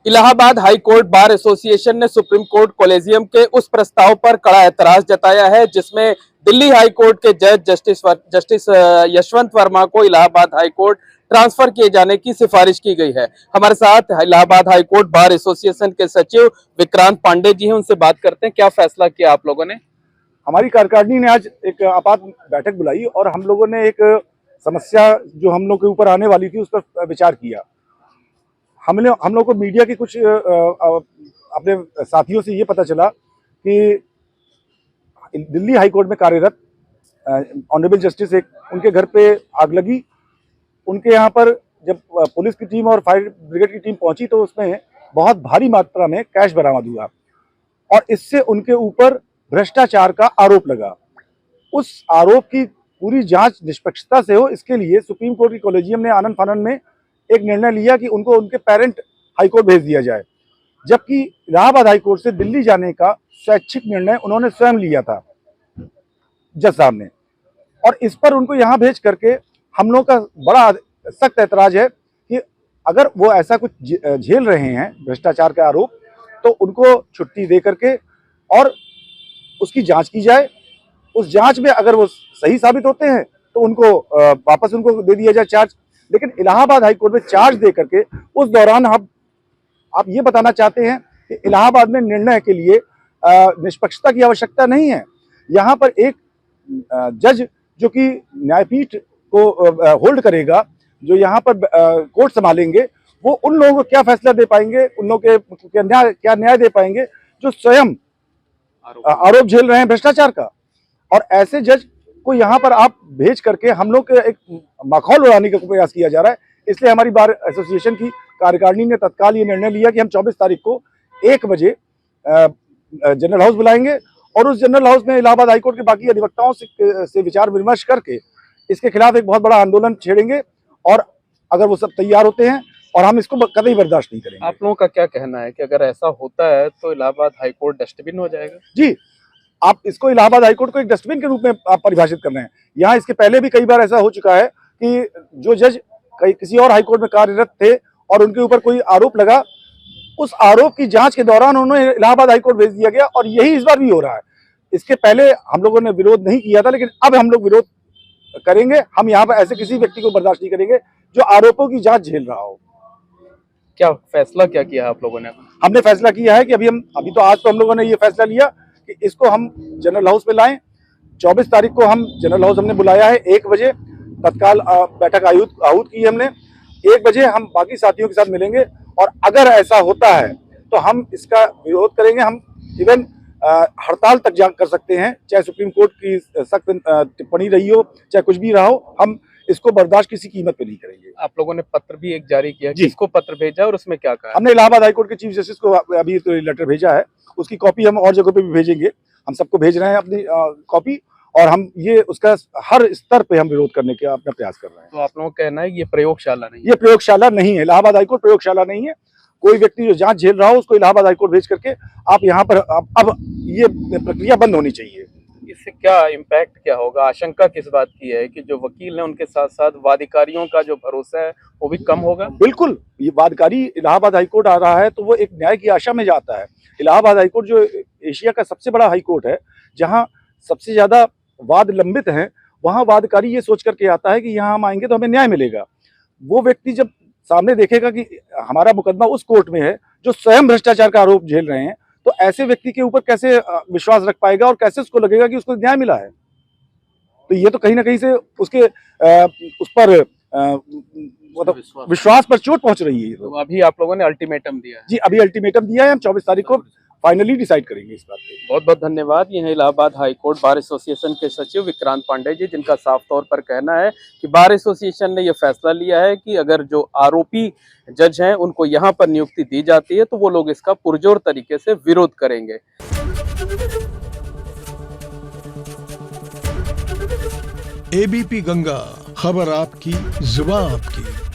Allahabad high court bar association ने supreme court collegium के उस प्रस्ताव पर कड़ा एतराज जताया है जिसमें दिल्ली हाई कोर्ट के जज जस्टिस यशवंत वर्मा को इलाहाबाद हाई कोर्ट ट्रांसफर किए जाने की सिफारिश की गई है। हमारे साथ Allahabad high court bar association के सचिव विक्रांत पांडे जी हैं, उनसे बात करते हैं। क्या फैसला किया आप लोगों ने? हमारी कार्यकारिणी ने आज एक आपात बैठक बुलाई और हम लोगों ने एक समस्या जो हम लोग के ऊपर आने वाली थी उस पर विचार किया। हम लोग को मीडिया के कुछ अपने साथियों से ये पता चला कि दिल्ली हाई कोर्ट में कार्यरत ऑनरेबल जस्टिस एक उनके घर पे आग लगी। उनके यहाँ पर जब पुलिस की टीम और फायर ब्रिगेड की टीम पहुंची तो उसमें बहुत भारी मात्रा में कैश बरामद हुआ और इससे उनके ऊपर भ्रष्टाचार का आरोप लगा। उस आरोप की पूरी जांच निष्पक्षता से हो, इसके लिए सुप्रीम कोर्ट की कॉलेजियम ने आनन फानन में एक निर्णय लिया कि उनको उनके पेरेंट हाईकोर्ट भेज दिया जाए, जबकि इलाहाबाद हाईकोर्ट से दिल्ली जाने का स्वैच्छिक निर्णय उन्होंने स्वयं लिया था जज साहब ने। और इस पर उनको यहाँ भेज करके हम लोग का बड़ा सख्त ऐतराज है कि अगर वो ऐसा कुछ झेल रहे हैं भ्रष्टाचार का आरोप, तो उनको छुट्टी दे करके और उसकी जांच की जाए। उस जांच में अगर वो सही साबित होते हैं तो उनको वापस उनको दे दिया जाए चार्ज। लेकिन इलाहाबाद हाईकोर्ट में चार्ज दे करके उस दौरान आप ये बताना चाहते हैं कि इलाहाबाद में निर्णय के लिए निष्पक्षता की आवश्यकता नहीं है। यहाँ पर एक जज जो कि न्यायपीठ को होल्ड करेगा, जो यहाँ पर कोर्ट संभालेंगे, वो उन लोगों को क्या फैसला दे पाएंगे, उन लोगों के क्या न्याय दे पाएंगे जो स्वयं आरोप झेल रहे हैं भ्रष्टाचार का। और ऐसे जज को यहाँ पर आप भेज करके हम लोग के एक माहौल उड़ाने का प्रयास किया जा रहा है। इसलिए हमारी बार एसोसिएशन की कार्यकारिणी ने तत्काल ये निर्णय लिया कि हम 24 तारीख को 1 बजे जनरल हाउस बुलाएंगे और उस जनरल हाउस में इलाहाबाद हाईकोर्ट के बाकी अधिवक्ताओं से विचार विमर्श करके इसके खिलाफ एक बहुत बड़ा आंदोलन छेड़ेंगे। और अगर वो सब तैयार होते हैं और हम इसको कतई बर्दाश्त नहीं करेंगे। आप लोगों का क्या कहना है कि अगर ऐसा होता है तो इलाहाबाद हाईकोर्ट डस्टबिन हो जाएगा? जी, आप इसको इलाहाबाद हाईकोर्ट को एक डस्टबिन के रूप में आप परिभाषित कर रहे हैं। यहाँ इसके पहले भी कई बार ऐसा हो चुका है कि जो जज किसी और हाईकोर्ट में कार्यरत थे और उनके ऊपर कोई आरोप लगा, उस आरोप की जांच के दौरान उन्हें इलाहाबाद हाईकोर्ट भेज दिया गया और यही इस बार भी हो रहा है। इसके पहले हम लोगों ने विरोध नहीं किया था, लेकिन अब हम लोग विरोध करेंगे। हम यहाँ पर ऐसे किसी व्यक्ति को बर्दाश्त नहीं करेंगे जो आरोपों की जांच झेल रहा हो। क्या फैसला क्या किया आप लोगों ने? हमने फैसला किया है कि अभी तो आज तो हम लोगों ने ये फैसला लिया कि इसको हम जनरल हाउस में लाएं। 24 तारीख को हम जनरल हाउस हमने बुलाया है 1 बजे, तत्काल बैठक आहूत की हमने। 1 बजे हम बाकी साथियों के साथ मिलेंगे और अगर ऐसा होता है तो हम इसका विरोध करेंगे। हम इवन हड़ताल तक कर सकते हैं, चाहे सुप्रीम कोर्ट की सख्त टिप्पणी रही हो, चाहे कुछ भी रहा हो, हम इसको बर्दाश्त किसी कीमत पे नहीं करेंगे। आप लोगों ने पत्र भी एक जारी किया, किसको पत्र भेजा और उसमें क्या कहा? हमने इलाहाबाद हाईकोर्ट के चीफ जस्टिस को अभी तो लेटर भेजा है, उसकी कॉपी हम और जगहों पे भी भेजेंगे। हम सबको भेज रहे हैं अपनी कॉपी, और हम ये उसका हर स्तर पे हम विरोध करने का अपना प्रयास कर रहे हैं। तो आप लोगों का कहना है ये प्रयोगशाला नहीं है? ये प्रयोगशाला नहीं है, इलाहाबाद हाईकोर्ट प्रयोगशाला नहीं है। कोई व्यक्ति जो जांच झेल रहा हो उसको इलाहाबाद हाईकोर्ट भेज करके आप यहाँ पर अब ये प्रक्रिया बंद होनी चाहिए। इससे क्या इम्पैक्ट क्या होगा? आशंका किस बात की है कि जो वकील हैं उनके साथ साथ वादिकारियों का जो भरोसा है वो भी कम होगा? बिल्कुल, ये वादकारी इलाहाबाद हाईकोर्ट आ रहा है तो वो एक न्याय की आशा में जाता है। इलाहाबाद हाईकोर्ट जो एशिया का सबसे बड़ा हाईकोर्ट है, जहाँ सबसे ज्यादा वाद लंबित हैं, वहाँ वादकारी ये सोच करके आता है कि यहाँ हम आएंगे तो हमें न्याय मिलेगा। वो व्यक्ति जब सामने देखेगा कि हमारा मुकदमा उस कोर्ट में है जो स्वयं भ्रष्टाचार का आरोप झेल रहे हैं, तो ऐसे व्यक्ति के ऊपर कैसे विश्वास रख पाएगा और कैसे उसको लगेगा कि उसको न्याय मिला है? तो ये तो कहीं ना कहीं से उसके उस पर मतलब विश्वास पर चोट पहुंच रही है। तो अभी आप लोगों ने अल्टीमेटम दिया है? जी, अभी अल्टीमेटम दिया है। हम 24 तारीख को फाइनली डिसाइड करेंगे इस बात पे। बहुत बहुत धन्यवाद। ये है इलाहाबाद हाईकोर्ट बार एसोसिएशन के सचिव विक्रांत पांडे जी, जिनका साफ तौर पर कहना है कि बार एसोसिएशन ने यह फैसला लिया है कि अगर जो आरोपी जज हैं उनको यहाँ पर नियुक्ति दी जाती है तो वो लोग इसका पुरजोर तरीके से विरोध करेंगे। एबीपी गंगा, खबर आपकी, जुबान आपकी।